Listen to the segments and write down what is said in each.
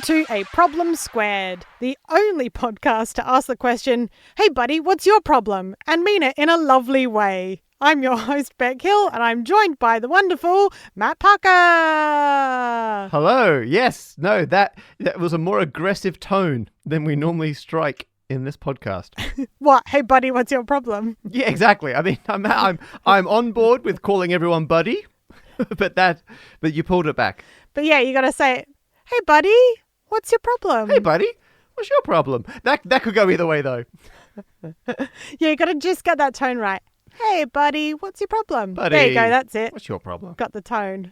to A Problem Squared, the only podcast to ask the question, hey buddy, what's your problem? And mean it in a lovely way. I'm your host, Beck Hill, and I'm joined by the wonderful Matt Parker. Hello. Yes. No, that was a more aggressive tone than we normally strike in this podcast. What? Hey buddy, what's your problem? Yeah, exactly. I mean, I'm on board with calling everyone buddy, but you pulled it back. But yeah, you got to say, hey buddy, what's your problem? Hey buddy, what's your problem? That could go either way though. Yeah, you got to just get that tone right. Hey buddy, what's your problem? Buddy, there you go, that's it. What's your problem? Got the tone.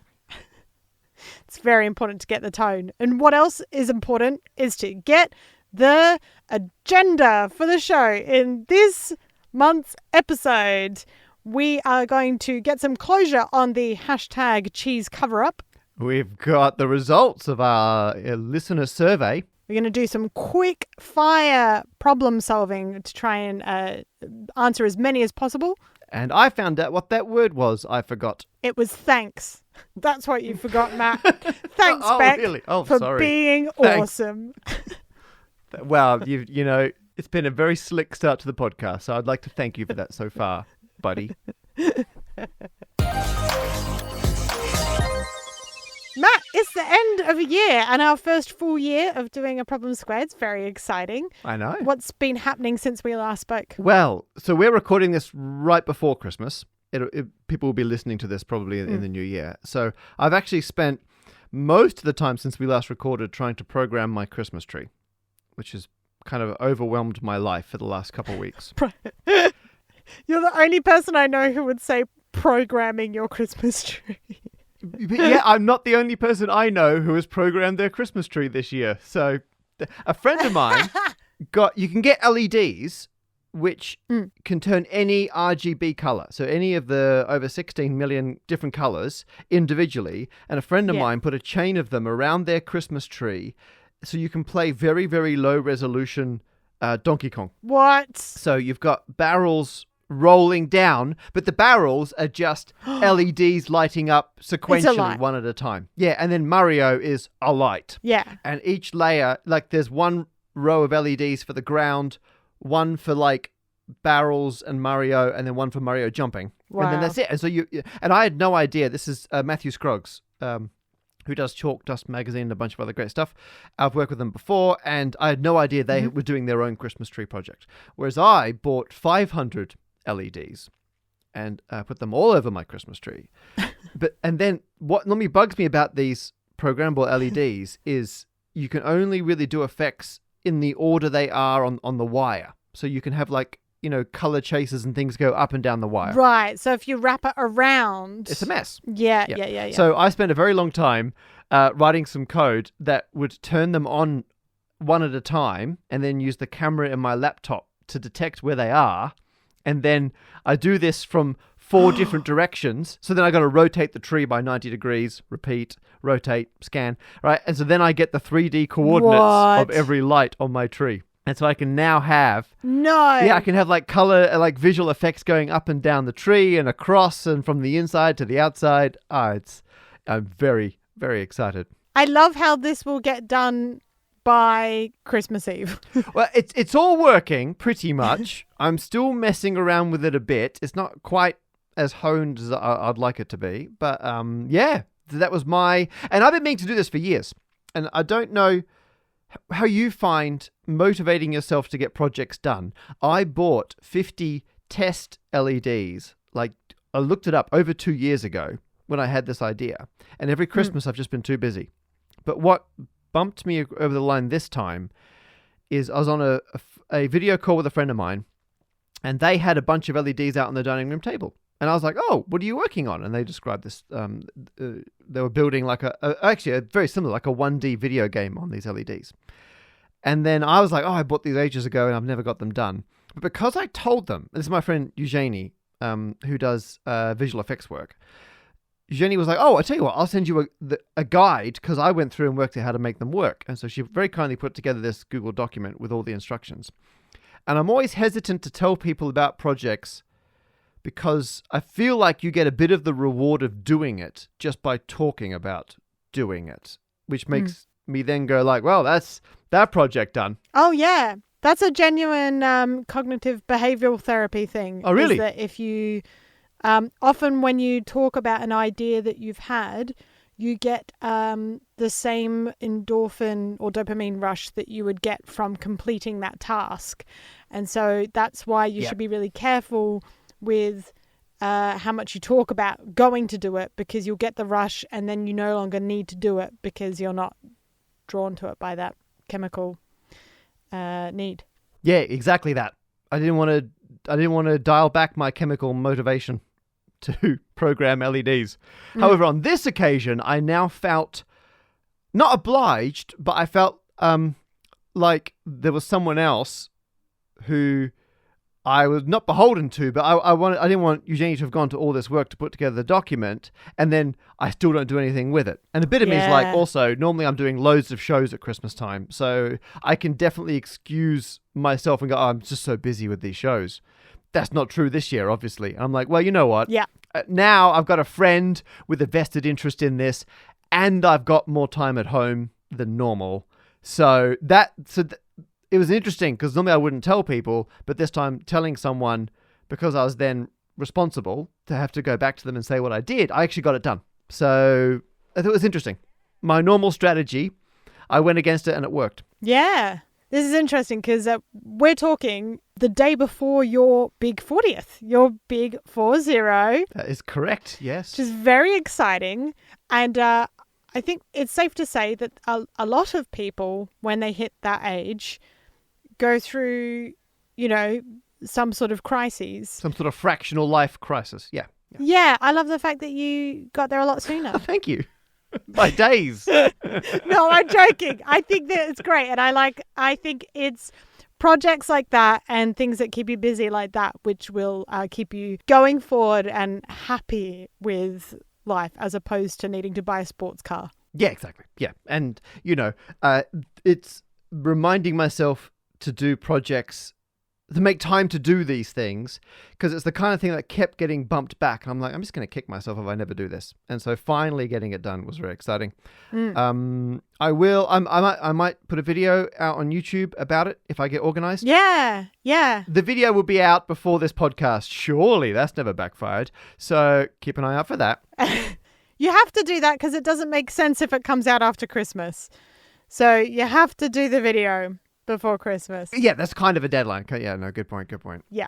It's very important to get the tone. And what else is important is to get the agenda for the show. In this month's episode, we are going to get some closure on the hashtag cheese cover-up. We've got the results of our listener survey. We're going to do some quick fire problem solving to try and answer as many as possible. And I found out what that word was. I forgot. It was thanks. That's what you forgot, Matt. Thanks, Beck, really? for sorry. being Thanks. awesome. Well, you know, it's been a very slick start to the podcast, so I'd like to thank you for that so far, buddy. Matt, it's the end of a year and our first full year of doing A Problem Squared. It's very exciting. I know. What's been happening since we last spoke? Well, so we're recording this right before Christmas. People will be listening to this probably in the new year. So I've actually spent most of the time since we last recorded trying to program my Christmas tree, which has kind of overwhelmed my life for the last couple of weeks. You're the only person I know who would say programming your Christmas tree. Yeah, I'm not the only person I know who has programmed their Christmas tree this year. So a friend of mine you can get LEDs which can turn any RGB color. So any of the over 16 million different colors individually. And a friend of mine put a chain of them around their Christmas tree so you can play very, very low resolution Donkey Kong. What? So you've got barrels rolling down, but the barrels are just LEDs lighting up sequentially one at a time. Yeah, and then Mario is a light. Yeah. And each layer, like there's one row of LEDs for the ground, one for like barrels and Mario, and then one for Mario jumping. Wow. And then that's it. And so and I had no idea. This is Matthew Scroggs, who does Chalk Dust Magazine and a bunch of other great stuff. I've worked with them before, and I had no idea they were doing their own Christmas tree project. Whereas I bought 500 LEDs and put them all over my Christmas tree. And then what normally bugs me about these programmable LEDs is you can only really do effects in the order they are on the wire. So you can have like, you know, color chasers and things go up and down the wire. Right. So if you wrap it around, it's a mess. Yeah. So I spent a very long time writing some code that would turn them on one at a time and then use the camera in my laptop to detect where they are. And then I do this from 4 different directions. So then I got to rotate the tree by 90 degrees, repeat, rotate, scan, right? And so then I get the 3D coordinates of every light on my tree. And so I can now have... No! Yeah, I can have like color, like visual effects going up and down the tree and across and from the inside to the outside. I'm very, very excited. I love how this will get done by Christmas Eve. Well, it's all working pretty much. I'm still messing around with it a bit. It's not quite as honed as I'd like it to be. But yeah, that was and I've been meaning to do this for years. And I don't know how you find motivating yourself to get projects done. I bought 50 test LEDs. Like I looked it up over 2 years ago when I had this idea. And every Christmas I've just been too busy. But what bumped me over the line this time is I was on a video call with a friend of mine, and they had a bunch of LEDs out on the dining room table. And I was like, oh, what are you working on? And they described this. They were building like actually a very similar, like a 1D video game on these LEDs. And then I was like, oh, I bought these ages ago and I've never got them done. But because I told them, this is my friend Eugenie, who does visual effects work. Eugenie was like, oh, I tell you what, I'll send you a guide because I went through and worked out how to make them work. And so she very kindly put together this Google document with all the instructions. And I'm always hesitant to tell people about projects because I feel like you get a bit of the reward of doing it just by talking about doing it, which makes me then go like, well, that's that project done. Oh, yeah. That's a genuine cognitive behavioral therapy thing. Oh, really? Is that if you, often when you talk about an idea that you've had, you get the same endorphin or dopamine rush that you would get from completing that task. And so that's why you should be really careful with how much you talk about going to do it, because you'll get the rush and then you no longer need to do it because you're not drawn to it by that chemical need. Yeah, exactly that. I didn't want to dial back my chemical motivation to program LEDs. However, on this occasion, I now felt not obliged, but I felt like there was someone else who I was not beholden to, but I didn't want Eugenie to have gone to all this work to put together the document, and then I still don't do anything with it. And a bit of me is like, also, normally I'm doing loads of shows at Christmas time, so I can definitely excuse myself and go, I'm just so busy with these shows. That's not true this year, obviously. And I'm like, well, you know what? Yeah. Now I've got a friend with a vested interest in this, and I've got more time at home than normal. It was interesting because normally I wouldn't tell people, but this time telling someone, because I was then responsible to have to go back to them and say what I did, I actually got it done. So I thought it was interesting. My normal strategy, I went against it and it worked. Yeah. This is interesting because we're talking the day before your big 40th, your big 40. That is correct, yes. Which is very exciting. And I think it's safe to say that a lot of people, when they hit that age, go through, some sort of crises. Some sort of fractional life crisis, yeah. Yeah, I love the fact that you got there a lot sooner. Thank you. By days. No, I'm joking. I think that it's great. And I think it's projects like that and things that keep you busy like that, which will keep you going forward and happy with life as opposed to needing to buy a sports car. Yeah, exactly. Yeah. And, it's reminding myself to do projects, to make time to do these things, because it's the kind of thing that kept getting bumped back. And I'm like, I'm just going to kick myself if I never do this. And so finally getting it done was very exciting. I might put a video out on YouTube about it if I get organized. Yeah. The video will be out before this podcast. Surely that's never backfired. So keep an eye out for that. You have to do that because it doesn't make sense if it comes out after Christmas. So you have to do the video before Christmas. Yeah, that's kind of a deadline. Yeah, no, good point. Yeah.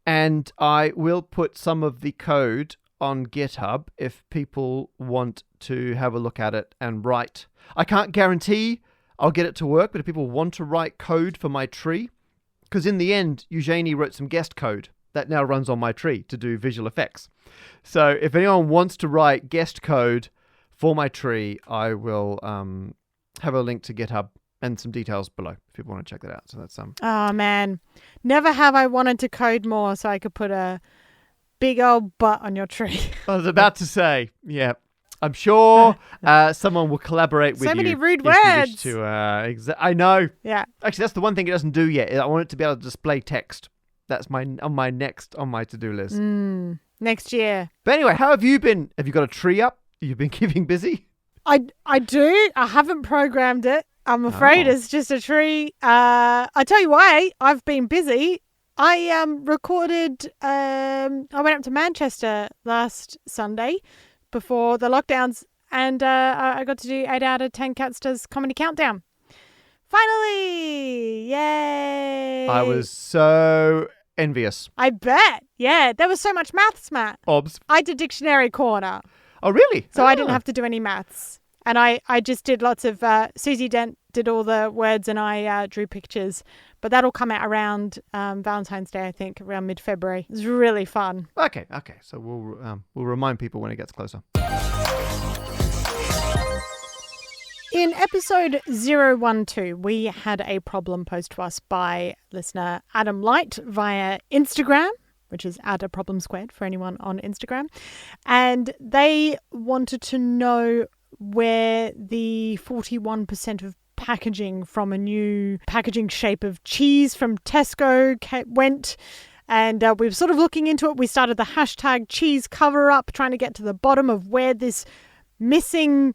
And I will put some of the code on GitHub if people want to have a look at it and write. I can't guarantee I'll get it to work, but if people want to write code for my tree, because in the end, Eugenie wrote some guest code that now runs on my tree to do visual effects. So if anyone wants to write guest code for my tree, I will have a link to GitHub and some details below if people want to check that out. So that's Oh man, never have I wanted to code more so I could put a big old butt on your tree. I was about to say, yeah. I'm sure someone will collaborate with you. So many rude if you words. wish to, I know. Yeah. Actually, that's the one thing it doesn't do yet. I want it to be able to display text. That's on my to-do list. Next year. But anyway, how have you been? Have you got a tree up? You've been keeping busy? I do. I haven't programmed it. I'm afraid it's just a tree. I tell you why I've been busy. I recorded. I went up to Manchester last Sunday before the lockdowns, and I got to do 8 out of 10 Catsters Comedy Countdown. Finally! Yay! I was so envious. I bet. Yeah, there was so much maths, Matt. Obs. I did Dictionary Corner. Oh, really? So I didn't have to do any maths. And I just did lots of, Susie Dent did all the words and I drew pictures. But that'll come out around Valentine's Day, I think, around mid-February. It was really fun. Okay. So we'll remind people when it gets closer. In episode 012, we had a problem posed to us by listener Adam Light via Instagram, which is @a problem squared for anyone on Instagram. And they wanted to know where the 41% of packaging from a new packaging shape of cheese from Tesco went. And we were sort of looking into it. We started the hashtag cheese cover up, trying to get to the bottom of where this missing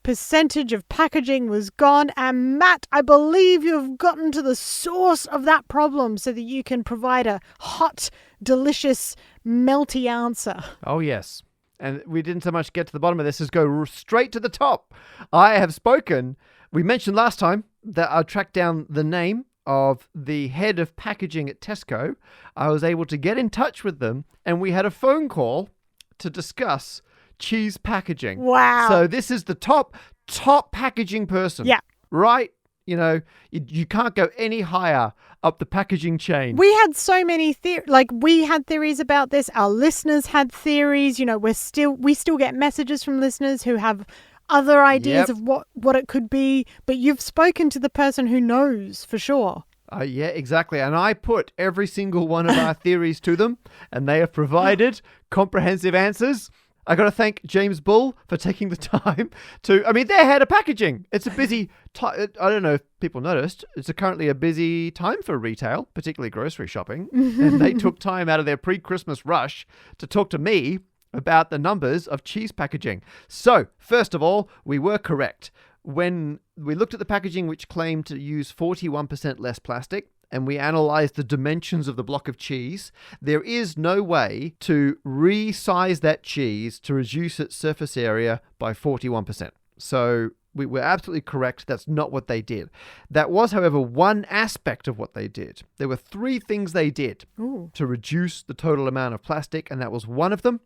percentage of packaging was gone. And Matt, I believe you've gotten to the source of that problem so that you can provide a hot, delicious, melty answer. Oh, yes. And we didn't so much get to the bottom of this as go straight to the top. I have spoken. We mentioned last time that I tracked down the name of the head of packaging at Tesco. I was able to get in touch with them, and we had a phone call to discuss cheese packaging. Wow. So this is the top packaging person. Yeah. Right? You know, you can't go any higher up the packaging chain. We had so many we had theories about this. Our listeners had theories. You know, we still get messages from listeners who have other ideas of what it could be. But you've spoken to the person who knows for sure. Yeah, exactly. And I put every single one of our theories to them, and they have provided comprehensive answers. I got to thank James Bull for taking the time they're head of packaging. It's a busy time. I don't know if people noticed. It's currently a busy time for retail, particularly grocery shopping. And they took time out of their pre-Christmas rush to talk to me about the numbers of cheese packaging. So, first of all, we were correct. When we looked at the packaging, which claimed to use 41% less plastic, and we analyzed the dimensions of the block of cheese, there is no way to resize that cheese to reduce its surface area by 41%. So we were absolutely correct. That's not what they did. That was, however, one aspect of what they did. There were three things they did to reduce the total amount of plastic, and that was one of them.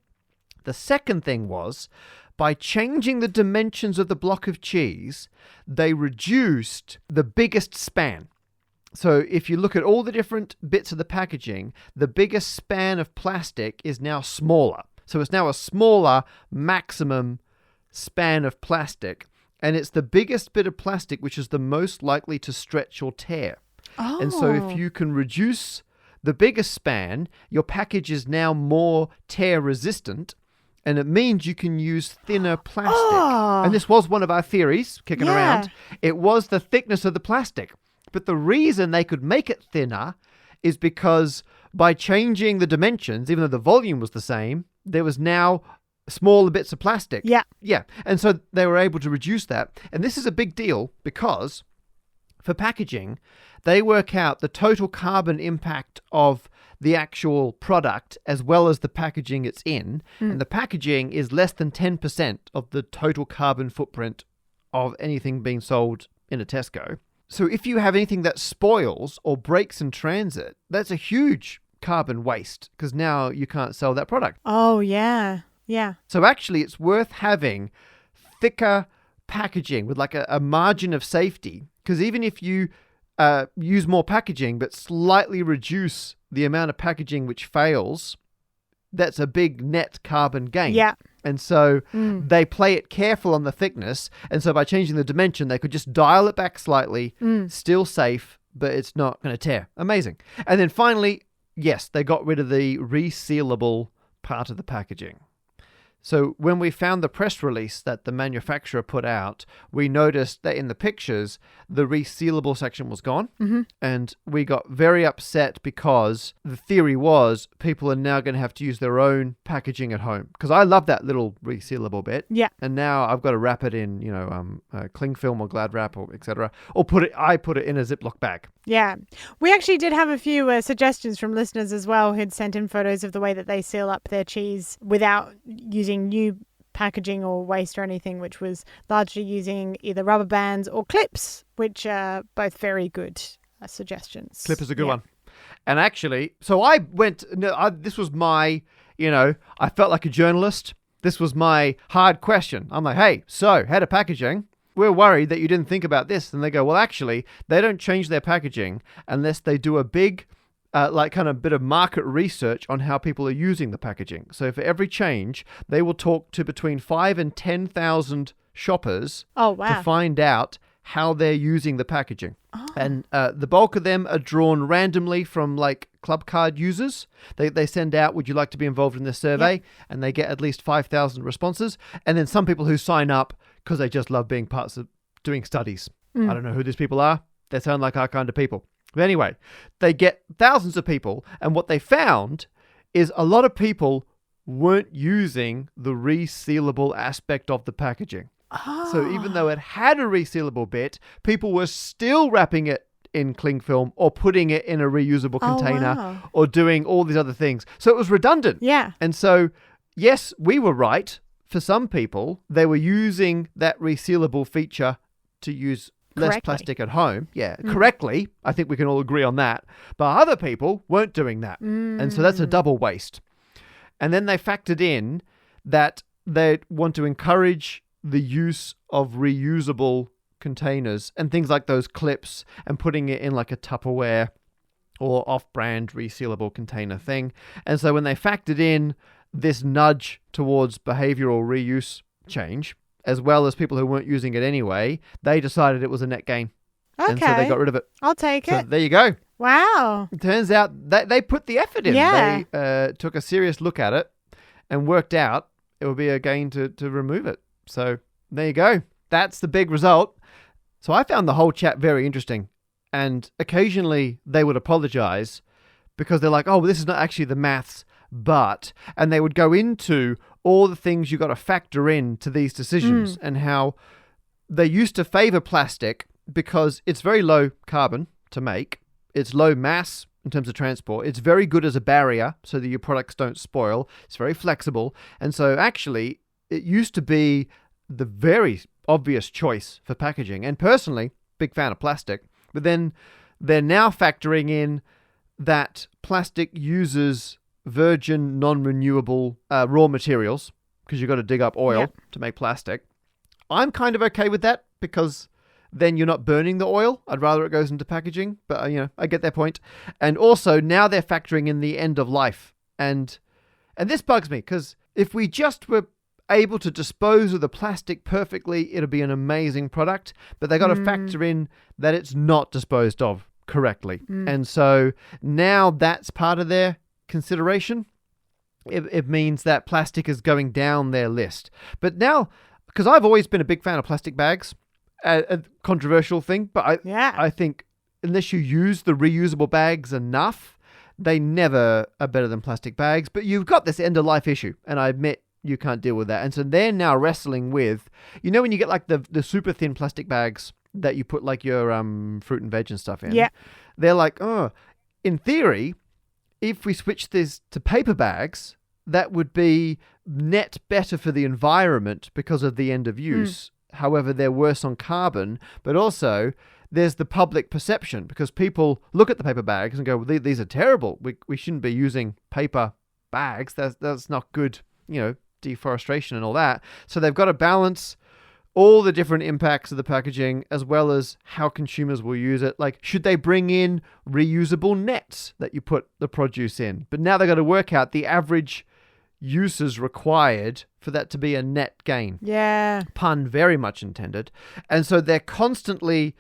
The second thing was, by changing the dimensions of the block of cheese, they reduced the biggest span. So if you look at all the different bits of the packaging, the biggest span of plastic is now smaller. So it's now a smaller maximum span of plastic. And it's the biggest bit of plastic which is the most likely to stretch or tear. Oh. And so if you can reduce the biggest span, your package is now more tear resistant. And it means you can use thinner plastic. Oh. And this was one of our theories kicking around. It was the thickness of the plastic. But the reason they could make it thinner is because by changing the dimensions, even though the volume was the same, there was now smaller bits of plastic. Yeah. Yeah. And so they were able to reduce that. And this is a big deal because for packaging, they work out the total carbon impact of the actual product as well as the packaging it's in. And the packaging is less than 10% of the total carbon footprint of anything being sold in a Tesco. So if you have anything that spoils or breaks in transit, that's a huge carbon waste because now you can't sell that product. Oh, yeah. Yeah. So actually it's worth having thicker packaging with like a margin of safety, because even if you use more packaging but slightly reduce the amount of packaging which fails, that's a big net carbon gain. Yeah. And so they play it careful on the thickness. And so by changing the dimension, they could just dial it back slightly, still safe, but it's not going to tear. Amazing. And then finally, yes, they got rid of the resealable part of the packaging. So when we found the press release that the manufacturer put out, we noticed that in the pictures, the resealable section was gone. And we got very upset because the theory was people are now going to have to use their own packaging at home. Because I love that little resealable bit. Yeah. And now I've got to wrap it in, cling film or Glad wrap or etc. Or I put it in a Ziploc bag. Yeah. We actually did have a few suggestions from listeners as well who'd sent in photos of the way that they seal up their cheese without using new packaging or waste or anything, which was largely using either rubber bands or clips, which are both very good suggestions. Clip is a good one. And actually, so I went, this was my, I felt like a journalist. This was my hard question. I'm like, hey, so head of packaging, we're worried that you didn't think about this. And they go, well, actually, they don't change their packaging unless they do a big bit of market research on how people are using the packaging. So for every change, they will talk to between 5,000 and 10,000 shoppers to find out how they're using the packaging. Oh. And the bulk of them are drawn randomly from like club card users. They send out, would you like to be involved in this survey? Yep. And they get at least 5,000 responses. And then some people who sign up because they just love being parts of doing studies. I don't know who these people are. They sound like our kind of people. But anyway, they get thousands of people, and what they found is a lot of people weren't using the resealable aspect of the packaging. So even though it had a resealable bit, people were still wrapping it in cling film or putting it in a reusable container or doing all these other things. So it was redundant. Yeah. And so, yes, we were right. For some people, they were using that resealable feature to use less plastic at home. Yeah, correctly. I think we can all agree on that. But other people weren't doing that. And so that's a double waste. And then they factored in that they want to encourage the use of reusable containers and things like those clips and putting it in like a Tupperware or off-brand resealable container thing. And so when they factored in this nudge towards behavioral reuse change, as well as people who weren't using it anyway, they decided it was a net gain. Okay. And so they got rid of it. I'll take it. There you go. Wow. It turns out that they put the effort in. Yeah. They took a serious look at it and worked out it would be a gain to remove it. So there you go. That's the big result. So I found the whole chat very interesting. And occasionally they would apologize because they're like, oh, well, this is not actually the maths, but... And they would go into all the things you got to factor in to these decisions and how they used to favor plastic because it's very low carbon to make. It's low mass in terms of transport. It's very good as a barrier so that your products don't spoil. It's very flexible. And so actually, it used to be the very obvious choice for packaging. And personally, big fan of plastic. But then they're now factoring in that plastic uses virgin, non-renewable raw materials because you've got to dig up oil to make plastic. I'm kind of okay with that because then you're not burning the oil. I'd rather it goes into packaging, but I get their point. And also now they're factoring in the end of life. And this bugs me because if we just were able to dispose of the plastic perfectly, it'll be an amazing product, but they got to factor in that it's not disposed of correctly. And so now that's part of their consideration. It means that plastic is going down their list. But now, because I've always been a big fan of plastic bags, a controversial thing, but I think unless you use the reusable bags enough, they never are better than plastic bags. But you've got this end of life issue, and I admit you can't deal with that. And so they're now wrestling with, when you get like the super thin plastic bags that you put like your fruit and veg and stuff in, they're like, oh, in theory, if we switch this to paper bags, that would be net better for the environment because of the end of use. However, they're worse on carbon, but also there's the public perception because people look at the paper bags and go, well, these are terrible. We shouldn't be using paper bags. That's not good, deforestation and all that. So they've got to balance all the different impacts of the packaging as well as how consumers will use it. Like, should they bring in reusable nets that you put the produce in? But now they've got to work out the average uses required for that to be a net gain. Yeah. Pun very much intended. And so they're constantly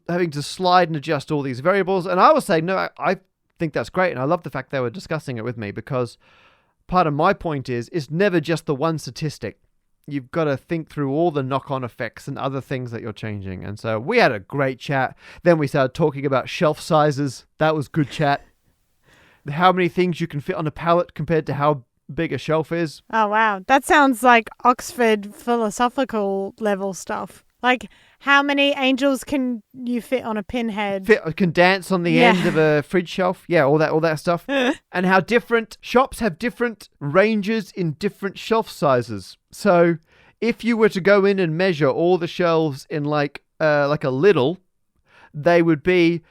having to slide and adjust all these variables. And I will say, no, I think that's great. And I love the fact they were discussing it with me because part of my point is it's never just the one statistic. You've got to think through all the knock-on effects and other things that you're changing. And so we had a great chat. Then we started talking about shelf sizes. That was good chat. How many things you can fit on a pallet compared to how big a shelf is. Oh, wow. That sounds like Oxford philosophical level stuff. Like, how many angels can you fit on a pinhead? Can dance on the end of a fridge shelf. Yeah, all that stuff. And how different shops have different ranges in different shelf sizes. So if you were to go in and measure all the shelves in like a Lidl, they would be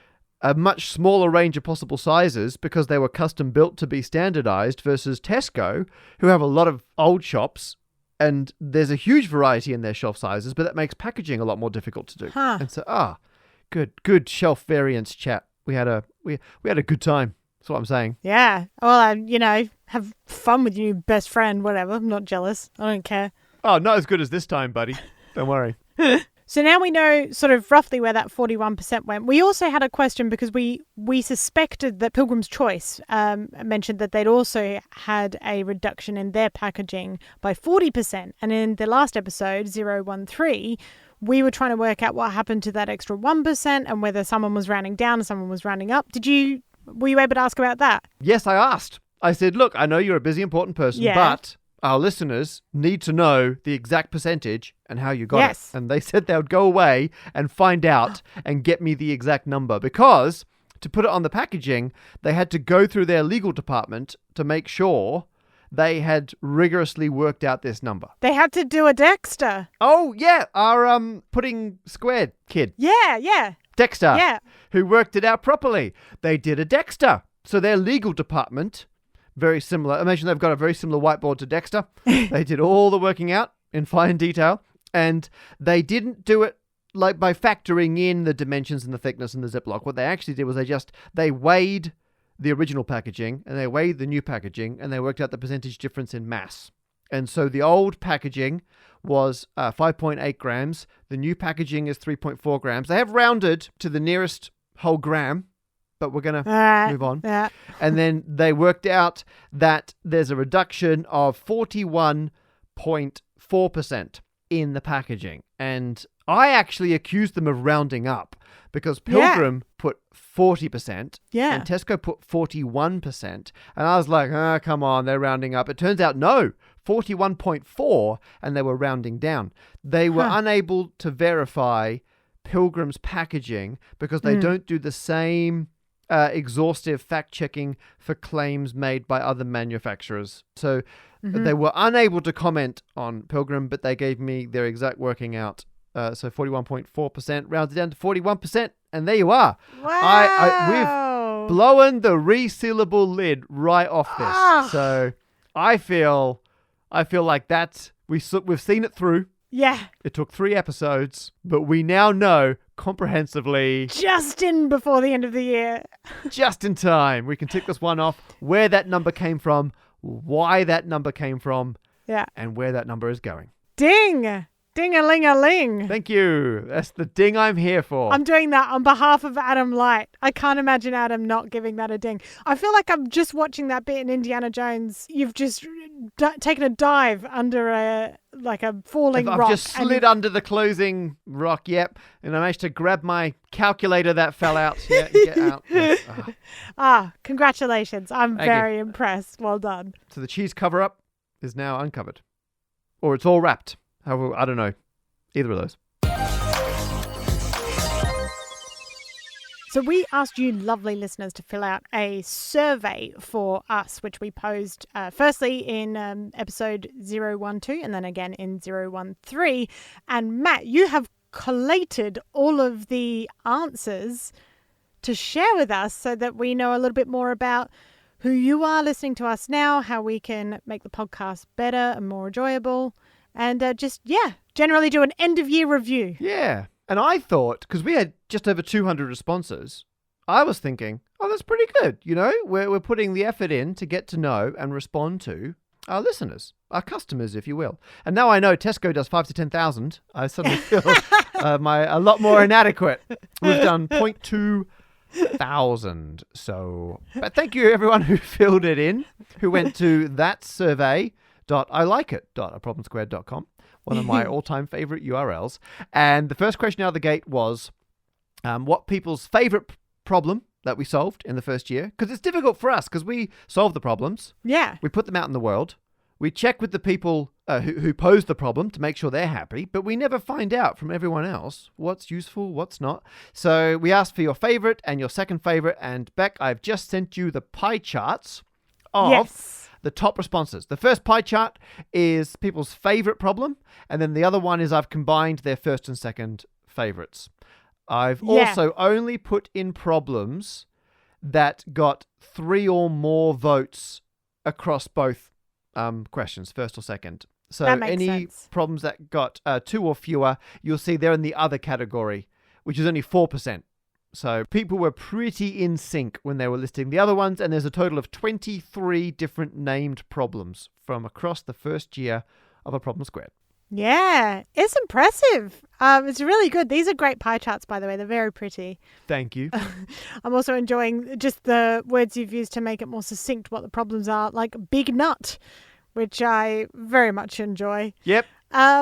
a much smaller range of possible sizes because they were custom built to be standardized versus Tesco, who have a lot of old shops. And there's a huge variety in their shelf sizes, but that makes packaging a lot more difficult to do. And so, good shelf variance chat. We had a good time. That's what I'm saying. Yeah. Well, have fun with your best friend, whatever. I'm not jealous. I don't care. Oh, not as good as this time, buddy. Don't worry. So now we know sort of roughly where that 41% went. We also had a question because we suspected that Pilgrim's Choice mentioned that they'd also had a reduction in their packaging by 40%. And in the last episode, 013, we were trying to work out what happened to that extra 1% and whether someone was rounding down and someone was rounding up. Were you able to ask about that? Yes, I asked. I said, look, I know you're a busy, important person, but our listeners need to know the exact percentage and how you got Yes. it. And they said they would go away and find out and get me the exact number, because to put it on the packaging, they had to go through their legal department to make sure they had rigorously worked out this number. They had to do a Dexter. Oh, yeah, our pudding squared kid, Yeah. Dexter, Yeah. who worked it out properly. They did a Dexter. So their legal department, very similar. Imagine they've got a very similar whiteboard to Dexter. They did all the working out in fine detail, and they didn't do it like by factoring in the dimensions and the thickness and the Ziploc. What they actually did was they weighed the original packaging and they weighed the new packaging, and they worked out the percentage difference in mass. And so the old packaging was 5.8 grams. The new packaging is 3.4 grams. They have rounded to the nearest whole gram, but we're going to move on. Yeah. And then they worked out that there's a reduction of 41.4% in the packaging. And I actually accused them of rounding up, because Pilgrim put 40% Yeah. and Tesco put 41%. And I was like, come on, they're rounding up. It turns out, no, 41.4, and they were rounding down. They were unable to verify Pilgrim's packaging because they don't do the same exhaustive fact-checking for claims made by other manufacturers. So they were unable to comment on Pilgrim, but they gave me their exact working out. So 41.4% rounded down to 41%, and there you are. Wow. We've blown the resealable lid right off this. Ah. So I feel like we've seen it through. Yeah. It took 3 episodes, but we now know comprehensively, Just in before the end of the year. just in time. We can tick this one off, where that number came from, why that number came from, Yeah. and where that number is going. Ding! Ding-a-ling-a-ling. Thank you. That's the ding I'm here for. I'm doing that on behalf of Adam Light. I can't imagine Adam not giving that a ding. I feel like I'm just watching that bit in Indiana Jones. You've just taken a dive under a falling rock. I've just slid under the closing rock, yep, and I managed to grab my calculator that fell out. Yeah, and get out. Yes. Congratulations. I'm Thank you. very impressed. Well done. So the cheese cover-up is now uncovered. Or it's all wrapped. However, I don't know. Either of those. So we asked you lovely listeners to fill out a survey for us, which we posed firstly in episode 012 and then again in 013. And Matt, you have collated all of the answers to share with us so that we know a little bit more about who you are listening to us now, how we can make the podcast better and more enjoyable, and generally do an end-of-year review. Yeah. And I thought, because we had just over 200 responses, I was thinking, oh, that's pretty good. You know, we're putting the effort in to get to know and respond to our listeners, our customers, if you will. And now I know Tesco does 5,000 to 10,000. I suddenly feel a lot more inadequate. We've done 0.2 thousand. So, but thank you everyone who filled it in, who went to that survey.ilikeit.aproblemsquared.com. One of my all-time favorite URLs. And the first question out of the gate was what people's favorite problem that we solved in the first year. Because it's difficult for us because we solve the problems. Yeah. We put them out in the world. We check with the people who posed the problem to make sure they're happy. But we never find out from everyone else what's useful, what's not. So we asked for your favorite and your second favorite. And Beck, I've just sent you the pie charts of the top responses. The first pie chart is people's favorite problem, and then the other one is I've combined their first and second favorites. I've also only put in problems that got 3 or more votes across both questions, first or second. So any problems that got 2 or fewer, you'll see they're in the other category, which is only 4%. So people were pretty in sync when they were listing the other ones, and there's a total of 23 different named problems from across the first year of A Problem Squared. Yeah, it's impressive. It's really good. These are great pie charts, by the way. They're very pretty. Thank you. I'm also enjoying just the words you've used to make it more succinct what the problems are, like big nut, which I very much enjoy. Yep.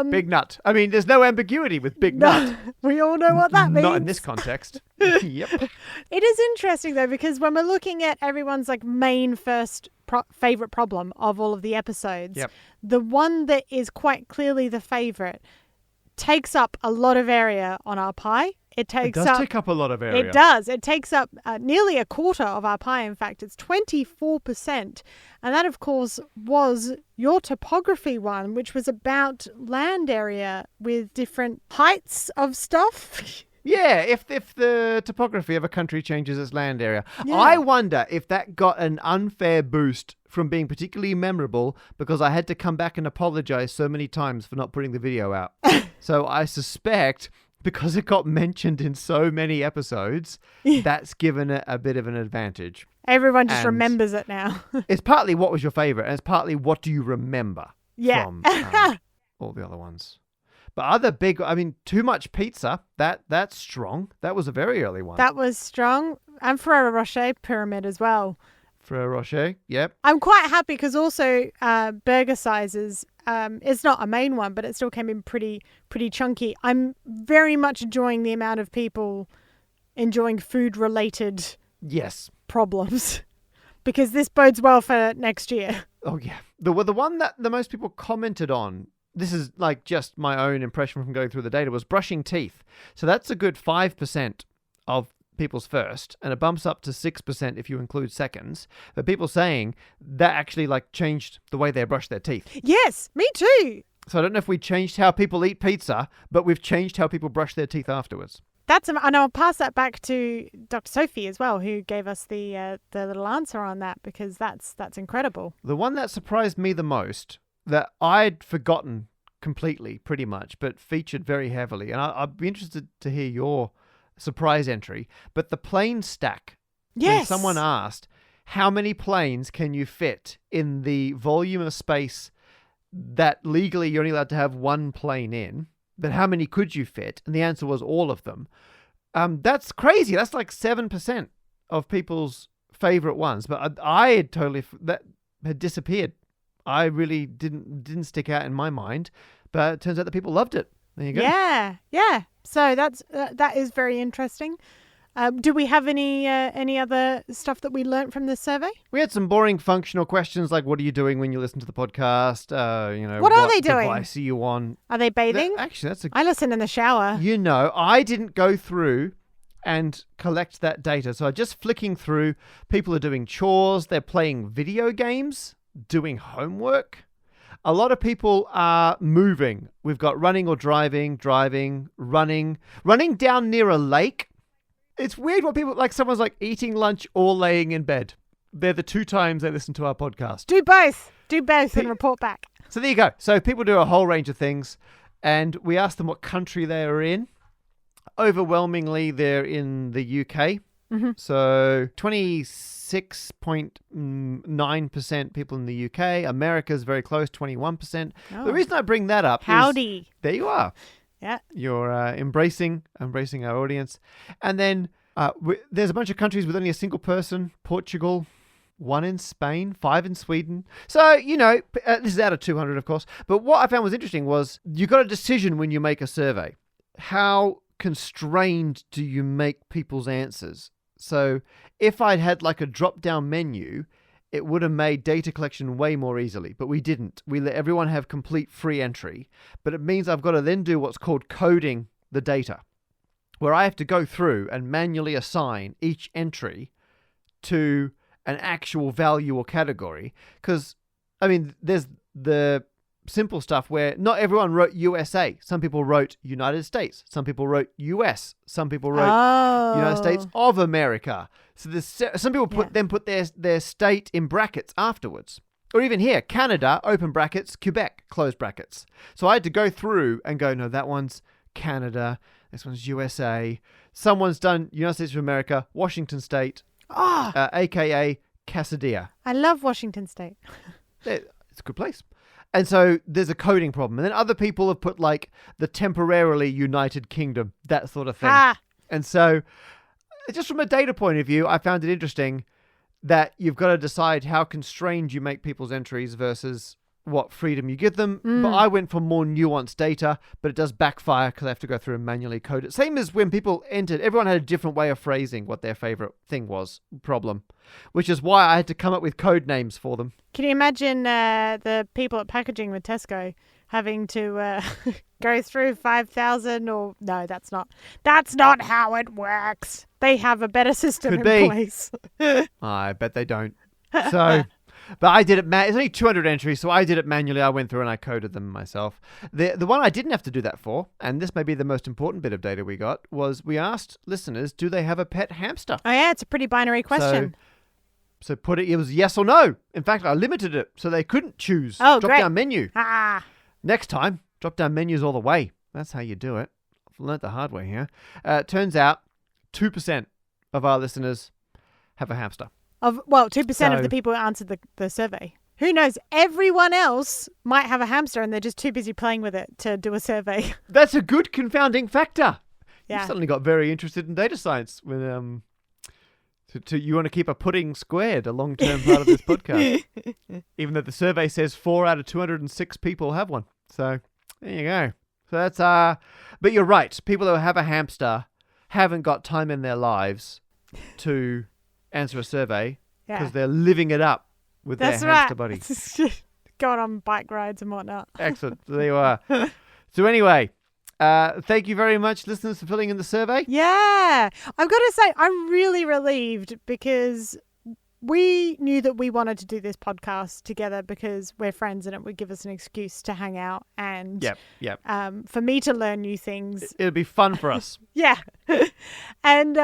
Big nut. I mean, there's no ambiguity with big nut. We all know what that means. Not in this context. Yep. It is interesting, though, because when we're looking at everyone's main first favorite problem of all of the episodes. Yep. The one that is quite clearly the favorite takes up a lot of area on our pie. It does take up a lot of area. It does. It takes up nearly a quarter of our pie. In fact, it's 24%. And that, of course, was your topography one, which was about land area with different heights of stuff. Yeah, if the topography of a country changes its land area. Yeah. I wonder if that got an unfair boost from being particularly memorable because I had to come back and apologize so many times for not putting the video out. So I suspect because it got mentioned in so many episodes, that's given it a bit of an advantage. Everyone just remembers it now. It's partly what was your favorite, and it's partly what do you remember from all the other ones. But other big, Too Much Pizza, that's strong. That was a very early one. That was strong. And Ferrero Rocher Pyramid as well. Ferrero Rocher, yep. I'm quite happy because also burger sizes, it's not a main one, but it still came in pretty chunky. I'm very much enjoying the amount of people enjoying food-related problems because this bodes well for next year. Oh, yeah. The one that the most people commented on, this is like just my own impression from going through the data, was brushing teeth. So that's a good 5% of people's first, and it bumps up to 6% if you include seconds. But people saying that actually changed the way they brush their teeth. Yes, me too. So I don't know if we changed how people eat pizza, but we've changed how people brush their teeth afterwards. And I'll pass that back to Dr. Sophie as well, who gave us the little answer on that, because that's incredible. The one that surprised me the most, that I'd forgotten completely, pretty much, but featured very heavily, and I'd be interested to hear your surprise entry, but the plane stack. Yes. When someone asked, how many planes can you fit in the volume of space that legally you're only allowed to have one plane in, but how many could you fit? And the answer was all of them. That's crazy. That's like 7% of people's favorite ones, but I had that had disappeared. I really didn't stick out in my mind, but it turns out that people loved it. There you go. Yeah. So that is very interesting. Do we have any other stuff that we learned from this survey? We had some boring functional questions like, what are you doing when you listen to the podcast? What are they doing? Device are you on? Are they bathing? I listen in the shower. I didn't go through and collect that data. So just flicking through, people are doing chores, they're playing video games, doing homework. A lot of people are moving. We've got running or driving, running down near a lake. It's weird what people, someone's eating lunch or laying in bed. They're the two times they listen to our podcast. Do both and report back. So there you go. So people do a whole range of things, and we asked them what country they are in. Overwhelmingly, they're in the UK. Mm-hmm. So 26.9% people in the UK. America's very close, 21%. Oh. The reason I bring that up Howdy. is... There you are. Yeah. You're embracing our audience. And then there's a bunch of countries with only a single person. Portugal, 1 in Spain, 5 in Sweden. So, this is out of 200, of course. But what I found was interesting was you got a decision when you make a survey. How constrained do you make people's answers? So if I'd had a drop-down menu, it would have made data collection way more easily, but we didn't. We let everyone have complete free entry, but it means I've got to then do what's called coding the data, where I have to go through and manually assign each entry to an actual value or category. Because, there's the simple stuff where not everyone wrote USA. Some people wrote United States. Some people wrote US. Some people wrote United States of America. So there's some people put their state in brackets afterwards. Or even here, Canada, open brackets, Quebec, close brackets. So I had to go through and go, no, that one's Canada. This one's USA. Someone's done United States of America, Washington State, a.k.a. Casadilla. I love Washington State. It's a good place. And so there's a coding problem. And then other people have put the temporarily United Kingdom, that sort of thing. And so just from a data point of view, I found it interesting that you've got to decide how constrained you make people's entries versus what freedom you give them. But I went for more nuanced data, but it does backfire because I have to go through and manually code it. Same as when people entered, everyone had a different way of phrasing what their favorite thing was, problem, which is why I had to come up with code names for them. Can you imagine the people at packaging with Tesco having to go through 5,000 or... No, that's not how it works. They have a better system Could in be. place. I bet they don't. So... But I did it. It's only 200 entries, so I did it manually. I went through and I coded them myself. The one I didn't have to do that for, and this may be the most important bit of data we got, was we asked listeners, do they have a pet hamster? Oh yeah, it's a pretty binary question. So it was yes or no. In fact, I limited it so they couldn't choose. Oh, Drop great. down menu. Ah. Next time, drop down menus all the way. That's how you do it. I've learnt the hard way here. Turns out 2% of our listeners have a hamster. 2% of the people who answered the survey. Who knows? Everyone else might have a hamster and they're just too busy playing with it to do a survey. That's a good confounding factor. Yeah. You suddenly got very interested in data science when you want to keep a pudding squared a long-term part of this podcast. Even though the survey says 4 out of 206 people have one. So there you go. So that's but you're right. People who have a hamster haven't got time in their lives to answer a survey because they're living it up with their hamster buddy. Going on bike rides and whatnot. Excellent. So there you are. So anyway, thank you very much, listeners, for filling in the survey. Yeah. I've got to say, I'm really relieved because we knew that we wanted to do this podcast together because we're friends and it would give us an excuse to hang out and for me to learn new things. It'll be fun for us. Yeah. And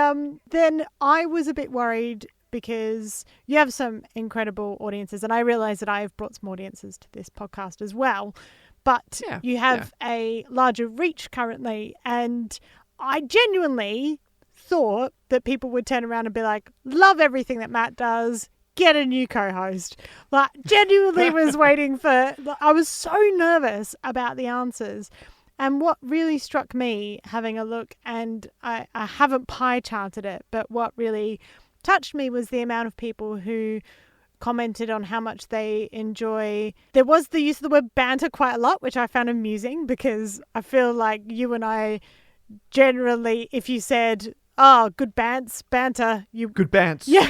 then I was a bit worried because you have some incredible audiences and I realize that I've brought some audiences to this podcast as well. But you have a larger reach currently and I genuinely thought that people would turn around and be like, love everything that Matt does, get a new co-host. Like, genuinely was waiting for... I was so nervous about the answers. And what really struck me, having a look, and I haven't pie charted it, but what really touched me was the amount of people who commented on how much they enjoy... There was the use of the word banter quite a lot, which I found amusing, because I feel like you and I generally, if you said... Oh, good banter. Good bants. Yeah.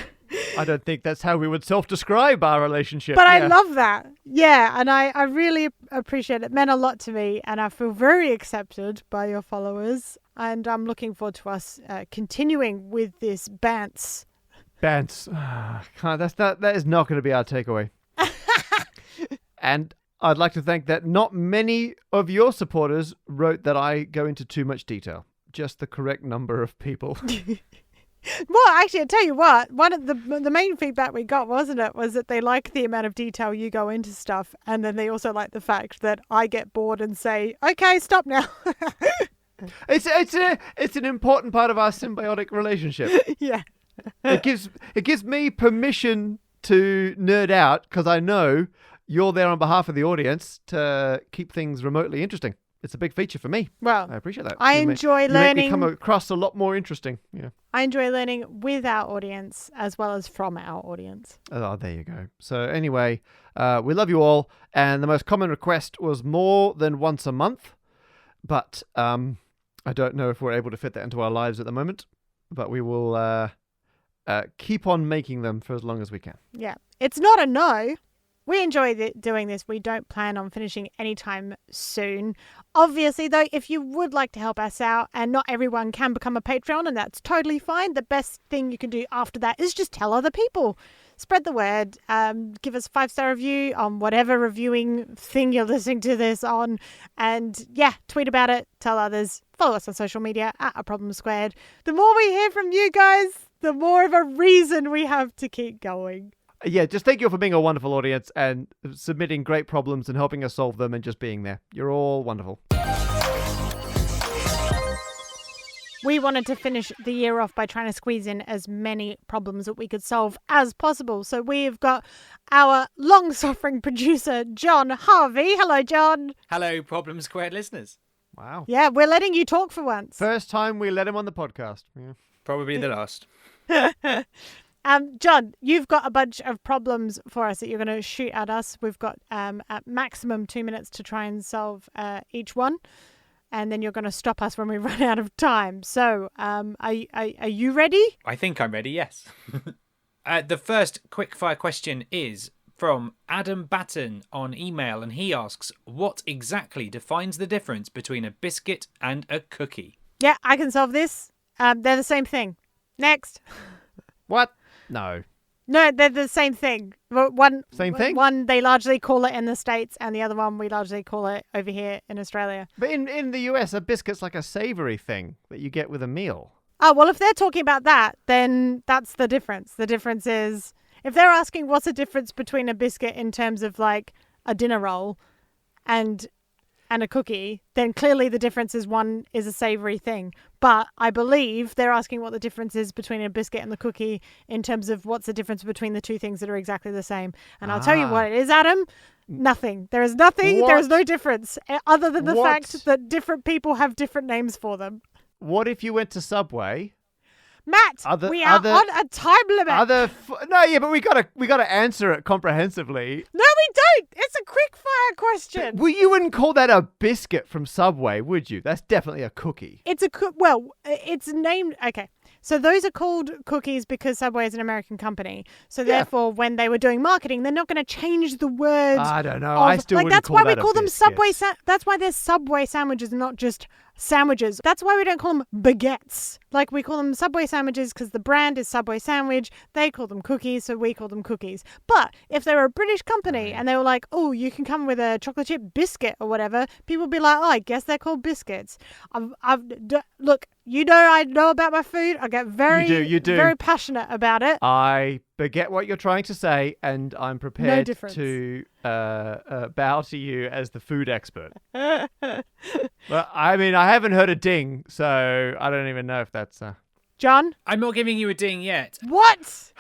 I don't think that's how we would self-describe our relationship. But I love that. Yeah, and I really appreciate it. It meant a lot to me, and I feel very accepted by your followers. And I'm looking forward to us continuing with this bants. Bants. That is not going to be our takeaway. And I'd like to think that not many of your supporters wrote that I go into too much detail. Just the correct number of people. Well, actually, I'll tell you what, one of the main feedback we got, wasn't it, was that they like the amount of detail you go into stuff. And then they also like the fact that I get bored and say, okay, stop now. It's an important part of our symbiotic relationship. Yeah. It gives me permission to nerd out because I know you're there on behalf of the audience to keep things remotely interesting. It's a big feature for me. Well, I appreciate that. I enjoy learning. You make me come across a lot more interesting. Yeah. I enjoy learning with our audience as well as from our audience. Oh, there you go. So anyway, we love you all. And the most common request was more than once a month. But I don't know if we're able to fit that into our lives at the moment. But we will keep on making them for as long as we can. Yeah. It's not a no. We enjoy doing this. We don't plan on finishing anytime soon. Obviously, though, if you would like to help us out, and not everyone can become a Patreon, and that's totally fine, the best thing you can do after that is just tell other people. Spread the word. Give us a 5-star review on whatever reviewing thing you're listening to this on. And tweet about it. Tell others. Follow us on social media at A Problem Squared. The more we hear from you guys, the more of a reason we have to keep going. Yeah, just thank you for being a wonderful audience and submitting great problems and helping us solve them and just being there. You're all wonderful. We wanted to finish the year off by trying to squeeze in as many problems that we could solve as possible. So we've got our long-suffering producer, John Harvey. Hello, John. Hello, Problem Squared listeners. Wow. Yeah, we're letting you talk for once. First time we let him on the podcast. Yeah. Probably the last. John, you've got a bunch of problems for us that you're going to shoot at us. We've got at maximum 2 minutes to try and solve each one. And then you're going to stop us when we run out of time. So are you ready? I think I'm ready, yes. The first quickfire question is from Adam Batten on email, and he asks, what exactly defines the difference between a biscuit and a cookie? Yeah, I can solve this. They're the same thing. Next. What? No. No, they're the same thing. Same thing? One, they largely call it in the States, and the other one, we largely call it over here in Australia. But in the US, a biscuit's like a savoury thing that you get with a meal. Oh, well, if they're talking about that, then that's the difference. The difference is, if they're asking what's the difference between a biscuit in terms of like a dinner roll and a cookie, then clearly the difference is one is a savoury thing. But I believe they're asking what the difference is between a biscuit and the cookie in terms of what's the difference between the two things that are exactly the same. And I'll tell you what it is, Adam. Nothing. There is nothing. What? There is no difference other than the What? fact that different people have different names for them. What if you went to Subway? Matt, we are on a time limit. But we gotta answer it comprehensively. No, we don't. It's a quick fire question. Well, you wouldn't call that a biscuit from Subway, would you? That's definitely a cookie. It's it's named. Okay. So those are called cookies because Subway is an American company. So therefore, when they were doing marketing, they're not going to change the word. I don't know. I still wouldn't that's call why that we call a them biscuit. Subway. That's why there's Subway sandwiches, not just sandwiches. That's why we don't call them baguettes. Like we call them Subway sandwiches because the brand is Subway sandwich. They call them cookies, so we call them cookies. But if they were a British company and they were like, oh, you can come with a chocolate chip biscuit or whatever, people would be like, oh, I guess they're called biscuits. Look. You know I know about my food. I get You do. very passionate about it. I get what you're trying to say, and I'm prepared difference. to bow to you as the food expert. But I mean, I haven't heard a ding, so I don't even know if that's... John? I'm not giving you a ding yet. What?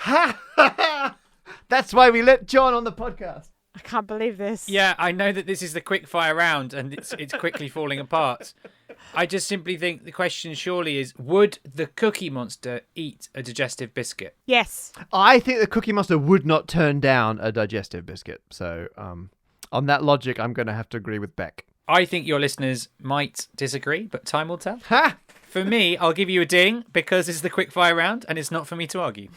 That's why we let John on the podcast. I can't believe this. Yeah, I know that this is the quickfire round and it's quickly falling apart. I just simply think the question surely is, would the Cookie Monster eat a digestive biscuit? Yes. I think the Cookie Monster would not turn down a digestive biscuit. So on that logic, I'm going to have to agree with Beck. I think your listeners might disagree, but time will tell. Ha! For me, I'll give you a ding because it's the quickfire round and it's not for me to argue.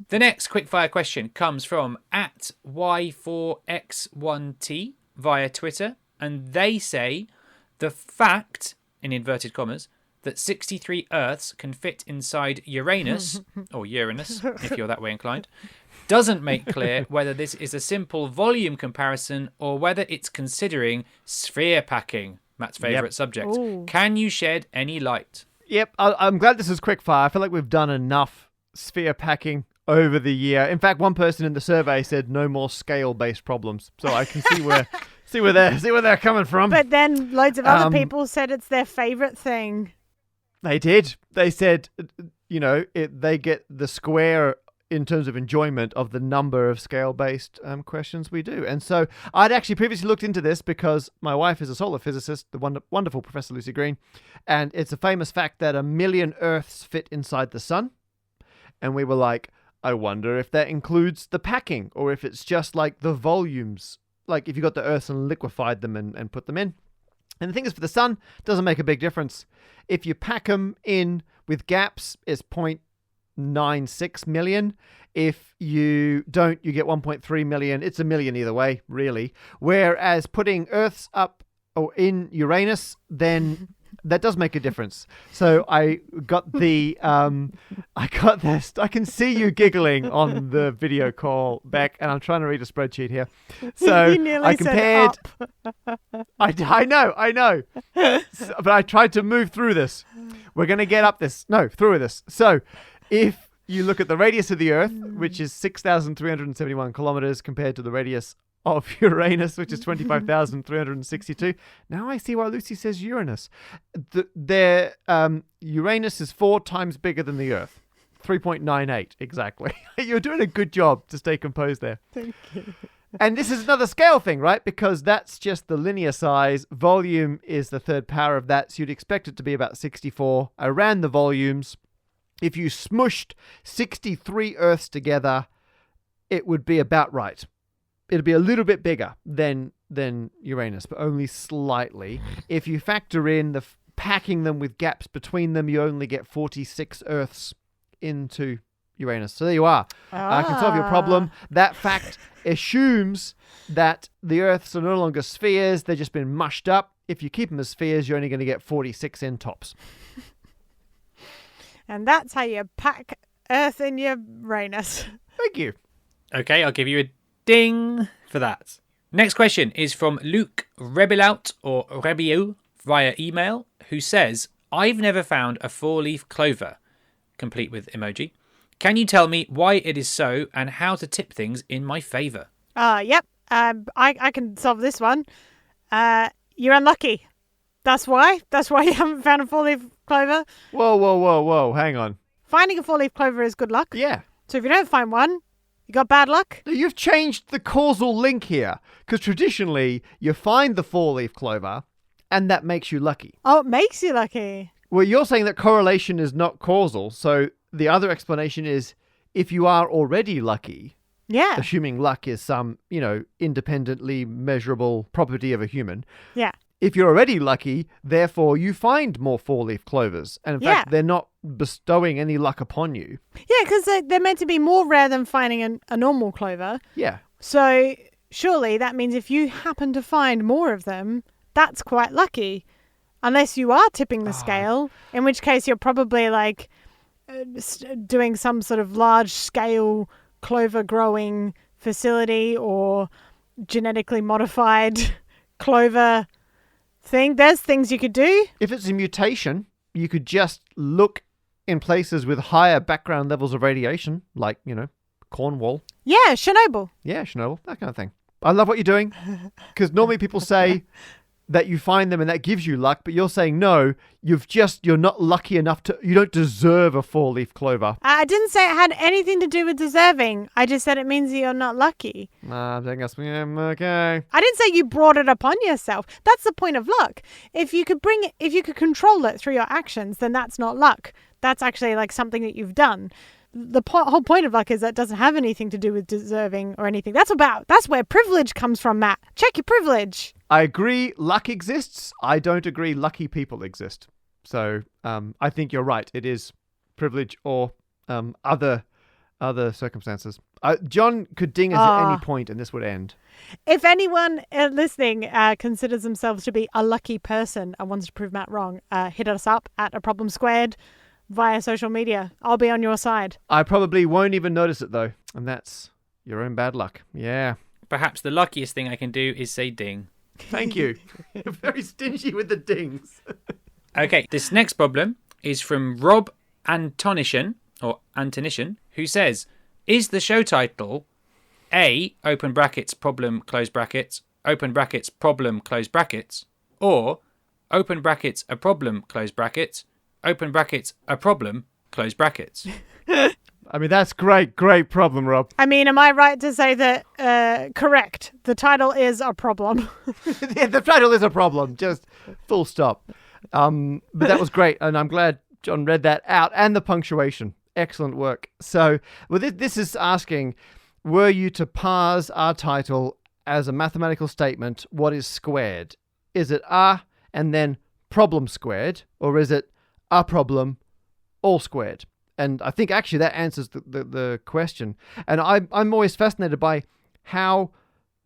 The next quickfire question comes from @Y4X1T via Twitter, and they say the fact, in inverted commas, that 63 Earths can fit inside Uranus, or Uranus, if you're that way inclined, doesn't make clear whether this is a simple volume comparison or whether it's considering sphere packing, Matt's favourite subject. Ooh. Can you shed any light? Yep, I'm glad this is quickfire. I feel like we've done enough sphere packing over the year. In fact, one person in the survey said no more scale-based problems. So I can see where they're coming from. But then loads of other people said it's their favourite thing. They did. They said, they get the square in terms of enjoyment of the number of scale-based questions we do. And so I'd actually previously looked into this because my wife is a solar physicist, the wonderful Professor Lucy Green, and it's a famous fact that 1 million Earths fit inside the sun. And we were like, I wonder if that includes the packing or if it's just like the volumes, like if you got the Earths and liquefied them and put them in. And the thing is, for the sun, it doesn't make a big difference. If you pack them in with gaps, it's 0.96 million. If you don't, you get 1.3 million. It's a million either way, really. Whereas putting Earths up or in Uranus, then that does make a difference. So I got this. I can see you giggling on the video call, Beck, and I'm trying to read a spreadsheet here. So You nearly I compared. said up. I know. But I tried to move through this. We're going to get up this. No, through this. So if you look at the radius of the Earth, which is 6,371 kilometers compared to the radius of Uranus, which is 25,362. Now I see why Lucy says Uranus. Uranus is 4 times bigger than the Earth. 3.98 exactly. You're doing a good job to stay composed there. Thank you. And this is another scale thing, right? Because that's just the linear size. Volume is the third power of that. So you'd expect it to be about 64. I ran the volumes. if you smushed 63 Earths together, it would be about right. It'd be a little bit bigger than Uranus, but only slightly. If you factor in the packing them with gaps between them, you only get 46 Earths into Uranus. So there you are. I can solve your problem. That fact assumes that the Earths are no longer spheres. They've just been mushed up. If you keep them as spheres, you're only going to get 46 in tops. And that's how you pack Earth in Uranus. Thank you. Okay, I'll give you a ding for that. Next question is from Luke Rebilout or Rebio via email, who says, I've never found a four-leaf clover, complete with emoji. Can you tell me why it is so and how to tip things in my favour? Yep. I can solve this one. You're unlucky. That's why. That's why you haven't found a four-leaf clover. Whoa. Hang on. Finding a four-leaf clover is good luck. Yeah. So if you don't find one, you got bad luck. Now, you've changed the causal link here, because traditionally you find the four-leaf clover and that makes you lucky. Oh, it makes you lucky. Well, you're saying that correlation is not causal, so the other explanation is if you are already lucky, Yeah. assuming luck is some, independently measurable property of a human. Yeah. If you're already lucky, therefore you find more four-leaf clovers. And in fact, they're not bestowing any luck upon you. Yeah, because they're meant to be more rare than finding a normal clover. Yeah. So surely that means if you happen to find more of them, that's quite lucky. Unless you are tipping the scale, in which case you're probably like doing some sort of large-scale clover growing facility or genetically modified clover thing. There's things you could do. If it's a mutation, you could just look in places with higher background levels of radiation, like, Cornwall. Yeah, Chernobyl. Yeah, Chernobyl, that kind of thing. I love what you're doing, because normally people say that you find them and that gives you luck, but you're saying no, you're not lucky enough you don't deserve a four-leaf clover. I didn't say it had anything to do with deserving. I just said it means you're not lucky. I guess, okay. I didn't say you brought it upon yourself. That's the point of luck. If you could control it through your actions, then that's not luck. That's actually like something that you've done. The whole point of luck is that it doesn't have anything to do with deserving or anything. That's where privilege comes from, Matt. Check your privilege. I agree luck exists. I don't agree lucky people exist. So I think you're right. It is privilege or other circumstances. John could ding us at any point and this would end. If anyone listening considers themselves to be a lucky person and wants to prove Matt wrong, hit us up at A Problem Squared via social media. I'll be on your side. I probably won't even notice it though. And that's your own bad luck. Yeah. Perhaps the luckiest thing I can do is say ding. Thank you. You're very stingy with the dings. Okay, this next problem is from Rob Antonishan, who says, is the show title A, open brackets, problem, close brackets, open brackets, problem, close brackets, or open brackets, a problem, close brackets, open brackets, a problem, close brackets? I mean, that's great problem, Rob. I mean, am I right to say that, correct, the title is a problem? Yeah, the title is a problem, just full stop. But that was great, and I'm glad John read that out, and the punctuation. Excellent work. So, this is asking, were you to parse our title as a mathematical statement, what is squared? Is it a and then problem squared, or is it a problem all squared? And I think actually that answers the question. And I'm always fascinated by how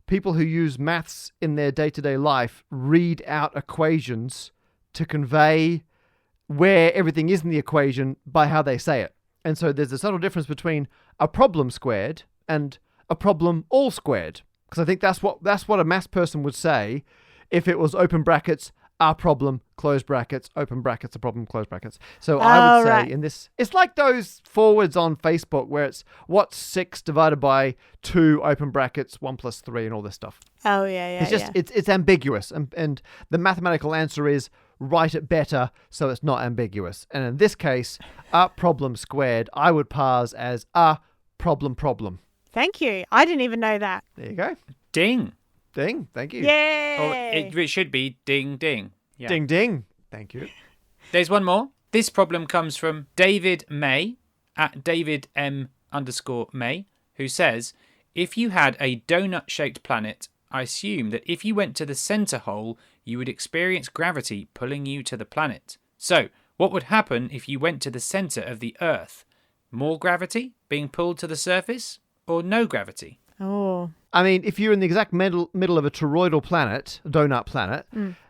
people who use maths in their day-to-day life read out equations to convey where everything is in the equation by how they say it. And so there's a subtle difference between a problem squared and a problem all squared. Because I think that's what a maths person would say if it was open brackets, a problem, close brackets, open brackets, a problem, close brackets. So I would say in this, it's like those forwards on Facebook where it's what's 6 divided by 2, open brackets, 1 plus 3 and all this stuff. Oh, yeah. It's just, it's ambiguous. And the mathematical answer is write it better so it's not ambiguous. And in this case, a problem squared, I would parse as a problem. Thank you. I didn't even know that. There you go. Ding. Ding. Thank you. Yay! Or it should be ding, ding. Yeah. Ding, ding. Thank you. There's one more. This problem comes from David May at David M_May, who says, if you had a donut-shaped planet, I assume that if you went to the center hole, you would experience gravity pulling you to the planet. So, what would happen if you went to the center of the Earth? More gravity being pulled to the surface, or no gravity? Oh. I mean, if you're in the exact middle of a toroidal planet, a donut planet,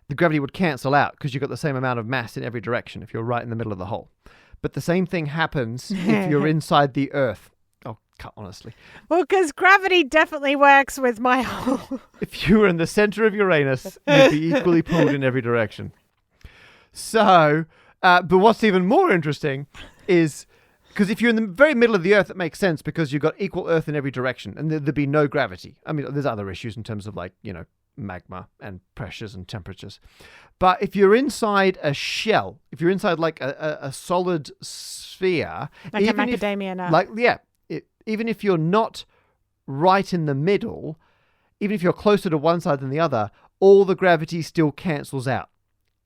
the gravity would cancel out because you've got the same amount of mass in every direction if you're right in the middle of the hole. But the same thing happens if you're inside the Earth. Oh, honestly. Well, because gravity definitely works with my hole. If you were in the center of Uranus, you'd be equally pulled in every direction. So, but what's even more interesting is, because if you're in the very middle of the Earth, it makes sense because you've got equal Earth in every direction and there'd be no gravity. I mean, there's other issues in terms of magma and pressures and temperatures. But if you're inside a shell, if you're inside like a solid sphere, Like a macadamia nut. Even if you're not right in the middle, even if you're closer to one side than the other, all the gravity still cancels out.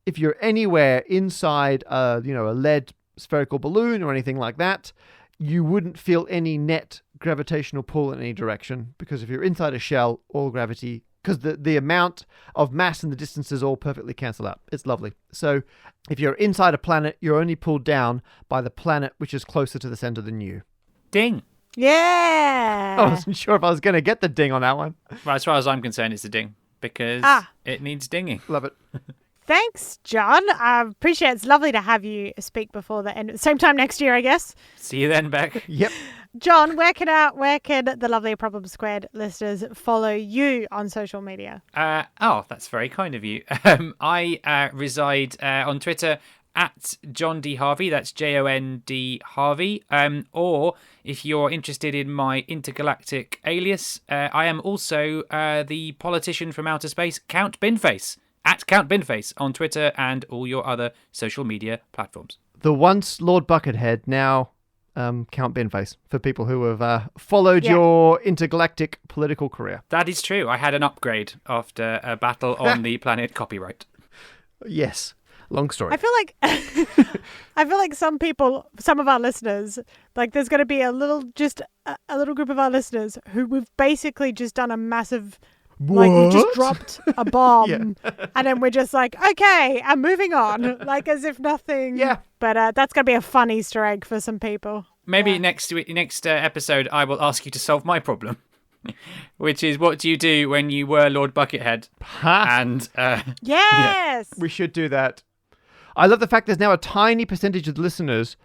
If you're anywhere inside a lead spherical balloon or anything like that, you wouldn't feel any net gravitational pull in any direction, because if you're inside a shell, all gravity, because the amount of mass and the distances all perfectly cancel out. It's lovely. So if you're inside a planet, you're only pulled down by the planet which is closer to the center than you. Ding. Yeah. I wasn't sure if I was going to get the ding on that one. Well, as far as I'm concerned, it's a ding because it needs dinging. Love it. Thanks, John. I appreciate it. It's lovely to have you speak before the end. Same time next year, I guess. See you then, Beck. Yep. John, where can the lovely Problem Squared listeners follow you on social media? That's very kind of you. I reside on Twitter at John D. Harvey. That's JOND Harvey. Or if you're interested in my intergalactic alias, I am also the politician from outer space, Count Binface. At Count Binface on Twitter and all your other social media platforms. The once Lord Buckethead, now Count Binface, for people who have followed your intergalactic political career. That is true. I had an upgrade after a battle on the planet Copyright. Yes. Long story. I feel like some of our listeners, like there's going to be a little group of our listeners who we've basically just done a massive... Like we just dropped a bomb and then we're just like, okay, I'm moving on. Like as if nothing. Yeah. But that's going to be a fun Easter egg for some people. Maybe next episode, I will ask you to solve my problem, which is what do you do when you were Lord Buckethead? And yes. Yeah, we should do that. I love the fact there's now a tiny percentage of the listeners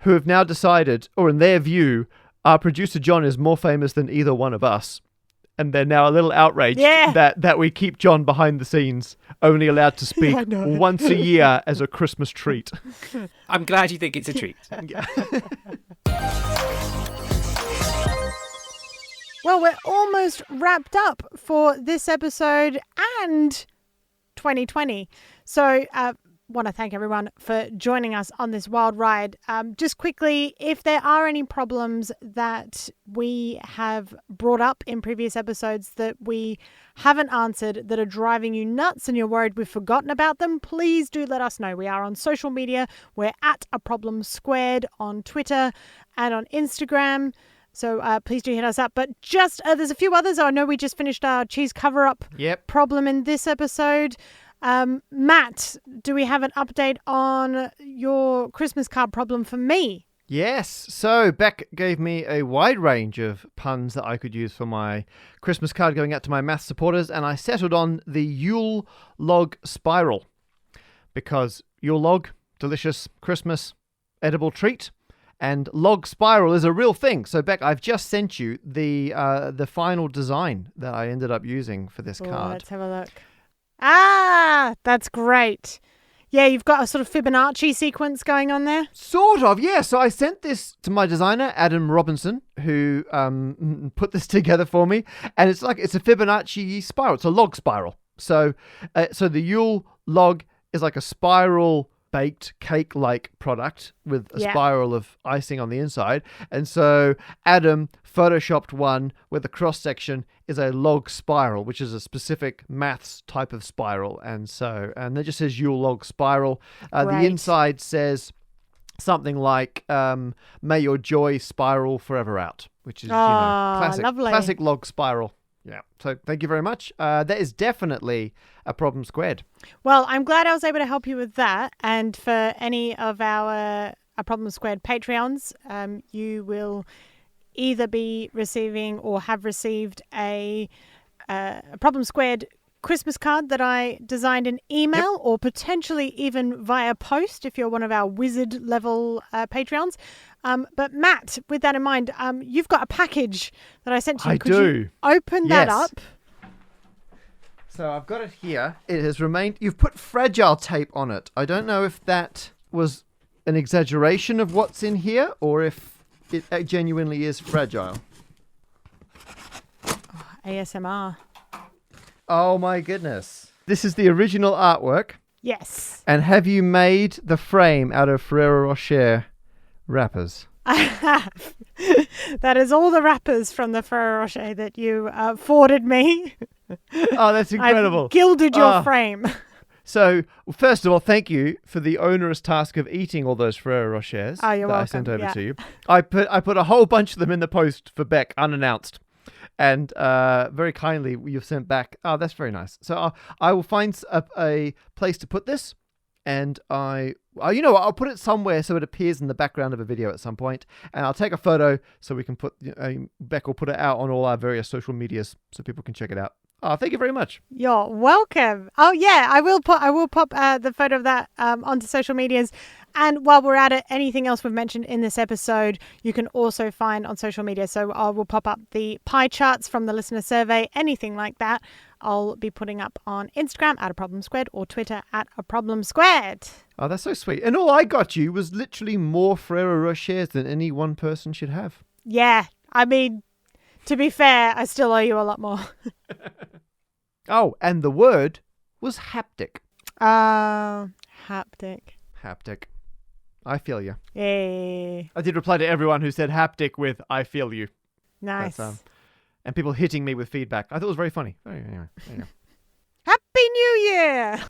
who have now decided, or in their view, our producer John is more famous than either one of us. And they're now a little outraged that we keep John behind the scenes, only allowed to speak once a year as a Christmas treat. I'm glad you think it's a treat. Well, we're almost wrapped up for this episode and 2020. So want to thank everyone for joining us on this wild ride. Just quickly, if there are any problems that we have brought up in previous episodes that we haven't answered that are driving you nuts and you're worried we've forgotten about them, please do let us know. We are on social media. We're at A Problem Squared on Twitter and on Instagram. So please do hit us up. But just there's a few others. I know we just finished our cheese cover-up problem in this episode. Matt, do we have an update on your Christmas card problem for me? Yes. So Beck gave me a wide range of puns that I could use for my Christmas card going out to my math supporters, and I settled on the Yule log spiral because Yule log, delicious Christmas edible treat, and log spiral is a real thing. So Beck, I've just sent you the final design that I ended up using for this card. Let's have a look. Ah, that's great. Yeah, you've got a sort of Fibonacci sequence going on there. Sort of, yeah. So I sent this to my designer, Adam Robinson, who put this together for me. And it's a Fibonacci spiral. It's a log spiral. So the Yule log is like a spiral baked cake-like product with a spiral of icing on the inside. And so Adam photoshopped one where the cross-section is a log spiral, which is a specific maths type of spiral. And it just says Yule log spiral. The inside says something like "May your joy spiral forever out," which is lovely. classic log spiral. Yeah. So thank you very much. That is definitely a problem squared. Well, I'm glad I was able to help you with that. And for any of our A Problem Squared Patreons, you will either be receiving or have received a Problem Squared Christmas card that I designed in email, or potentially even via post if you're one of our wizard level Patreons. But Matt, with that in mind, you've got a package that I sent to you. I Could do. you open that up? So I've got it here. It has remained. You've put fragile tape on it. I don't know if that was an exaggeration of what's in here or if it genuinely is fragile. ASMR. Oh my goodness. This is the original artwork. Yes. And have you made the frame out of Ferrero Rocher wrappers? I have. That is all the wrappers from the Ferrero Rocher that you forwarded me. Oh, that's incredible. I've gilded your frame. So, first of all, thank you for the onerous task of eating all those Ferrero Rochers Oh, you're that welcome. I sent over to you. I put a whole bunch of them in the post for Beck, unannounced. And very kindly, you've sent back. Oh, that's very nice. So I will find a place to put this, and I'll put it somewhere so it appears in the background of a video at some point, and I'll take a photo so we can put. Beck will put it out on all our various social medias so people can check it out. Oh, thank you very much. You're welcome. Oh yeah, I will pop the photo of that onto social medias. And while we're at it, anything else we've mentioned in this episode, you can also find on social media. So I will pop up the pie charts from the listener survey, anything like that. I'll be putting up on Instagram at A Problem Squared or Twitter at A Problem Squared. Oh, that's so sweet. And all I got you was literally more Ferrero Rochers than any one person should have. Yeah, I mean, to be fair, I still owe you a lot more. Oh, and the word was haptic. Haptic. Haptic. I feel you. Yay. I did reply to everyone who said haptic with "I feel you." Nice. And people hitting me with feedback. I thought it was very funny. Anyway, there you go. Happy New Year!